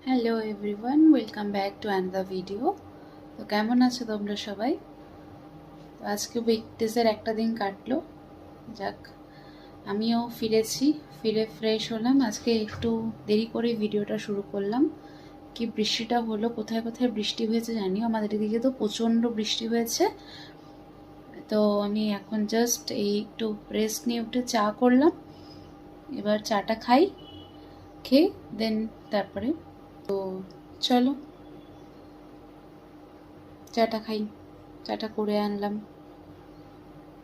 Hello everyone, welcome back to another video. তো কেমন আছো তোমরা সবাই? তো আজকে উইকডেজের একটা দিন কাটলো, যাক আমিও ফিরে ফ্রেশ হলাম। আজকে একটু দেরি করে ভিডিওটা শুরু করলাম। কি বৃষ্টিটা হলো, কোথায় কোথায় বৃষ্টি হয়েছে জানিও, আমাদের এদিকে তো প্রচণ্ড বৃষ্টি হয়েছে। তো আমি এখন জাস্ট এই একটু রেস্ট নিয়ে উঠে চা করলাম। এবার চাটা খাই, খেয়ে দেন তারপরে তো চলো চাটা খাই। চাটা করে আনলাম।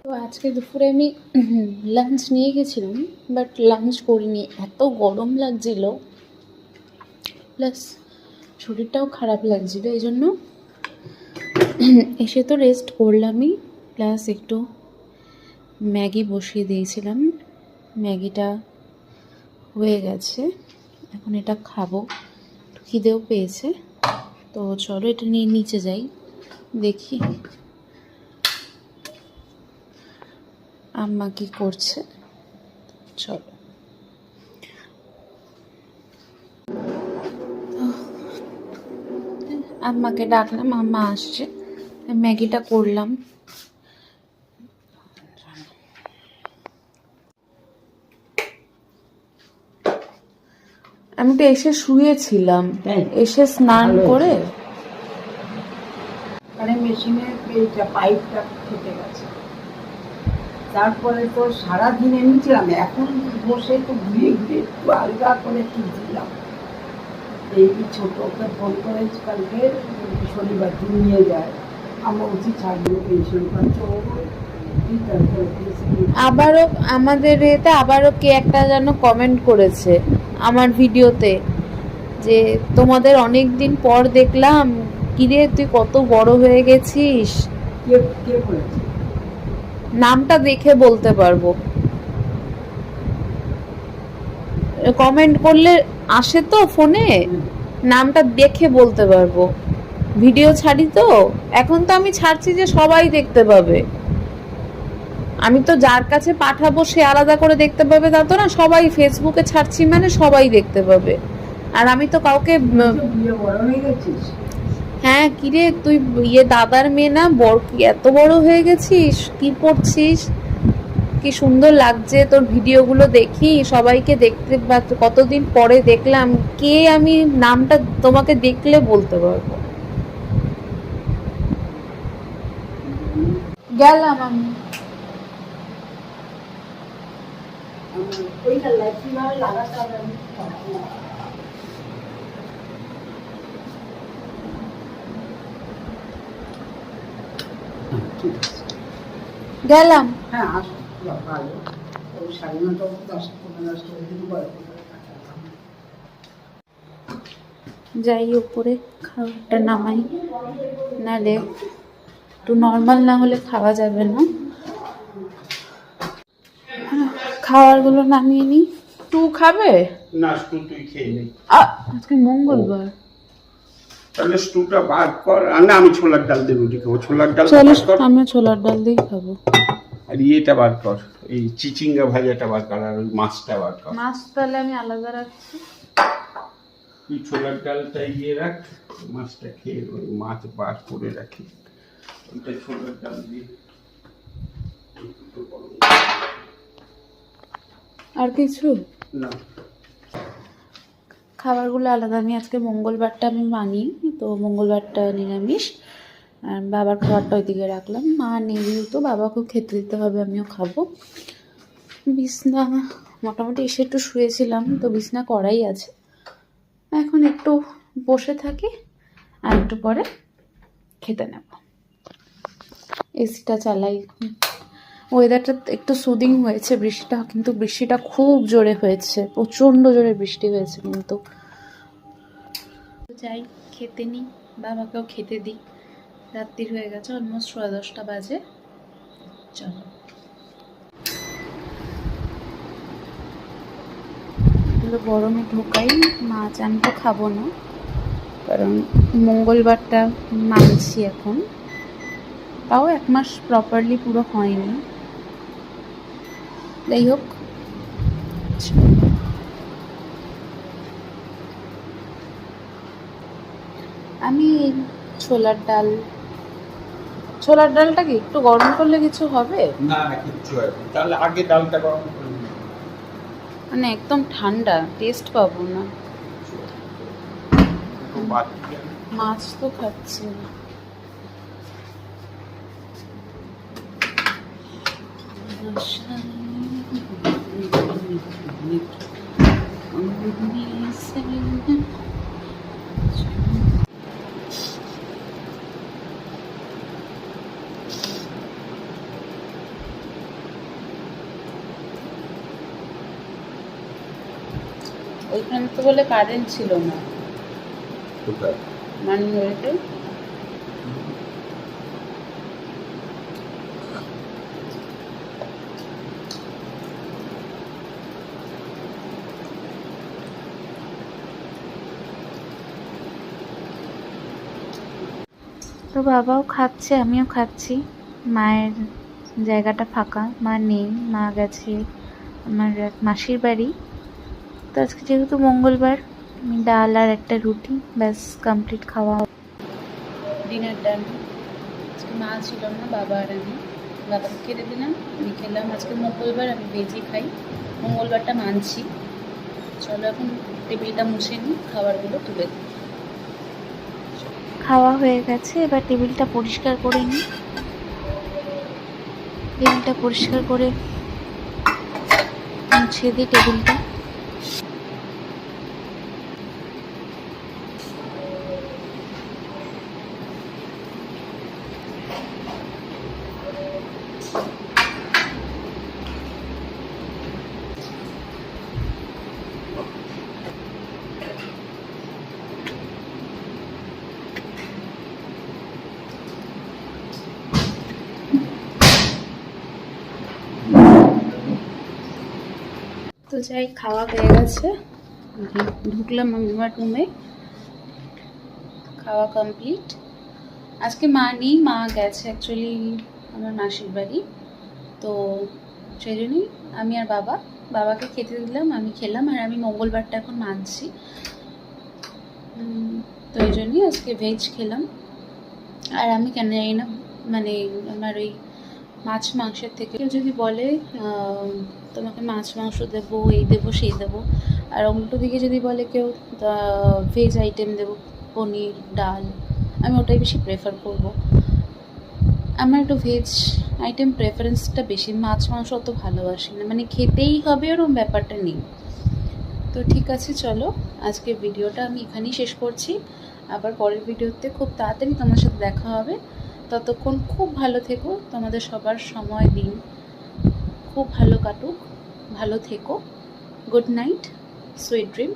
তো আজকে দুপুরে আমি লাঞ্চ নিয়ে গেছিলাম, বাট লাঞ্চ করিনি, এত গরম লাগছিল, প্লাস শরীরটাও খারাপ লাগছিল, এই জন্য এসে তো রেস্ট করলামই, প্লাস একটু ম্যাগি বসিয়ে দিয়েছিলাম। ম্যাগিটা হয়ে গেছে, এখন এটা খাবো, খিদেও পেয়েছে। তো চলো এটা নিয়ে নিচে যাই, দেখি আম্মা কি করছে। চলো আম্মাকে ডাকলাম, আম্মা আসছে, ম্যাগিটা করলাম। আমি তো এসে শুয়েছিলাম, এসে স্নান করে মেশিনের পাইপটা ফেটে গেছে। তারপরে তো সারাদিন এমনি ছিলাম, এখন বসে তো ঘুরিয়ে ঘুরিয়ে একটু আলগা করে একটু দিলাম। এই ছোটকে ফোন করে কালকে শনিবার দিন নিয়ে যায়, আমরা উচিত ছাড়বো পেনশন পাচ্ছ। আবারও আমাদের এতে আবারও কে একটা যেন কমেন্ট করেছে আমার ভিডিওতে, যে তোমাদের অনেক দিন পর দেখলাম, কিরে তুই কত বড় হয়ে গেছিস। কে বলেছে? নামটা দেখে বলতে পারবো, কমেন্ট করলে আসে তো ফোনে, নামটা দেখে বলতে পারবো। ভিডিও ছাড়ি তো, এখন তো আমি ছাড়ছি যে সবাই দেখতে পাবে। আমি তো যার কাছে পাঠাবো সে আলাদা করে দেখতে পাবে তা তো না, সবাই ফেসবুকে ছাড়ছি মানে সবাই দেখতে পাবে। আর আমি তো কাউকে হ্যাঁ, কিরে তুই দাদার মেয়ে না, বড় এত বড় হয়ে গেছিস, কি পড়ছিস, কি সুন্দর লাগছে তোর ভিডিওগুলো দেখি, সবাইকে দেখতে, কতদিন পরে দেখলাম, কে আমি নামটা তোমাকে দেখলে বলতে পারবো। গেলাম আমি। গেলাম। হ্যাঁ আসো, ভালো। ওই 9:30 যাই উপরে, খাবারটা নামাই, নালে একটু নর্মাল না হলে খাওয়া যাবে না। খাবারগুলো নামিয়ে নি। টু খাবে না, স্টু তুই খেয়ে নে। আজকে মঙ্গলবার, তাহলে স্টুটা বাদ কর। না, আমি ছোলার ডাল দিয়ে রুটি খাবো। ছোলার ডাল চলো বাদ কর, আমরা ছোলার ডাল দিয়ে খাবো। আর ইয়েটা বাদ কর, এই চিচিঙ্গা ভাজাটা বাদ কর, আর ওই মাছটা বাদ কর। মাছ তাহলে আমি আলাদা রাখছি। তুই ছোলার ডালটা ইয়ে রাখ, মাছটা খেয়ে ওই মাছ বার করে রাখি, ওইটা ছোলার ডাল দিয়ে। আর কিছু না, খাবারগুলো আলাদা। আমি আজকে মঙ্গলবারটা আমি মানি তো, মঙ্গলবারটা নিরামিষ, আর বাবার খাবারটা ওইদিকে রাখলাম। মা নেই তো বাবাকেও খেতে দিতে হবে, আমিও খাবো। বিছনা মোটামুটি এসে একটু শুয়েছিলাম, তো বিছনা করাই আছে, এখন একটু বসে থাকি, আর একটু পরে খেতে নেব। এসিটা চালাই, ওয়েদারটা একটু সুদিং হয়েছে। বৃষ্টিটা কিন্তু বৃষ্টিটা খুব জোরে হয়েছে, প্রচণ্ড জোরে বৃষ্টি হয়েছে। কিন্তু যাই খেতে নিই, বাবাকেও খেতে দিই, রাত্রির হয়ে গেছে, অলমোস্ট 10:30 বাজে। চলো এগুলো গরমে ঢোকাই। মাছ আমি তো খাবো না, কারণ মঙ্গলবারটা মানছি এখন, তাও 1 মাস প্রপারলি পুরো হয়নি। যাই হোক, আমি ছোলার ডালটা কি একটু গরম করলে কিছু হবে? না না কিচ্ছু হবে না। তাহলে আগে ডালটা গরম করে নিই। মানে একদম ঠান্ডা, টেস্ট পাবো না। একটু বাটি আনি। মাছ তো খাচ্ছি না। ওইখানে তো বলে কারেন্ট ছিল না, কোথায়? মানিবাড়িতে। তো বাবাও খাচ্ছে, আমিও খাচ্ছি। মায়ের জায়গাটা ফাঁকা, মা নেই, মা গেছে আমার এক মাসির বাড়ি। তো আজকে যেহেতু মঙ্গলবার, আমি ডাল আর একটা রুটি ব্যাস কমপ্লিট খাওয়া। ডিনার ডান। আজকে মা ছিল না, বাবা আর আমি। বাবাকে কেটে দিলাম, আমি খেলাম। আজকে মঙ্গলবার, আমি ভেজই খাই, মঙ্গলবারটা মানছি। চলো এখন টেবিলটা মুছে নিই, খাবারগুলো তুলে দিই। খাওয়া হয়ে গেছে, এবার টেবিলটা পরিষ্কার করে নিই। টেবিলটা পরিষ্কার করে মুছে দিই টেবিলটা। তো যাই, খাওয়া হয়ে গেছে, ঢুকলাম আমি আমার রুমে। খাওয়া কমপ্লিট। আজকে মা নেই, মা গেছে অ্যাকচুয়ালি আমার মাসির বাড়ি। তো সেই জন্যই আমি আর বাবাকে খেতে দিলাম, আমি খেলাম। আর আমি মঙ্গলবারটা এখন মানছি, তো এই জন্যই আজকে ভেজ খেলাম। আর আমি কেন জানি না, মানে আমার ওই মাছ মাংসের থেকে কেউ যদি বলে তোমাকে মাছ মাংস দেবো, এই দেবো সেই দেবো, আর উল্টো দিকে যদি বলে কেউ ভেজ আইটেম দেবো, পনির ডাল, আমি ওটাই বেশি প্রেফার করব। আমার একটু ভেজ আইটেম প্রেফারেন্সটা বেশি, মাছ মাংস অত ভালোবাসি না, মানে খেতেই হবে ওরকম ব্যাপারটা নেই। তো ঠিক আছে, চলো আজকে ভিডিওটা আমি এখানেই শেষ করছি। আবার পরের ভিডিওতে খুব তাড়াতাড়ি তোমার সাথে দেখা হবে। ততক্ষণ খুব ভালো থেকো, তোমাদের সবার সময় দিন খুব ভালো কাটুক, ভালো থেকো। Good night, sweet dream.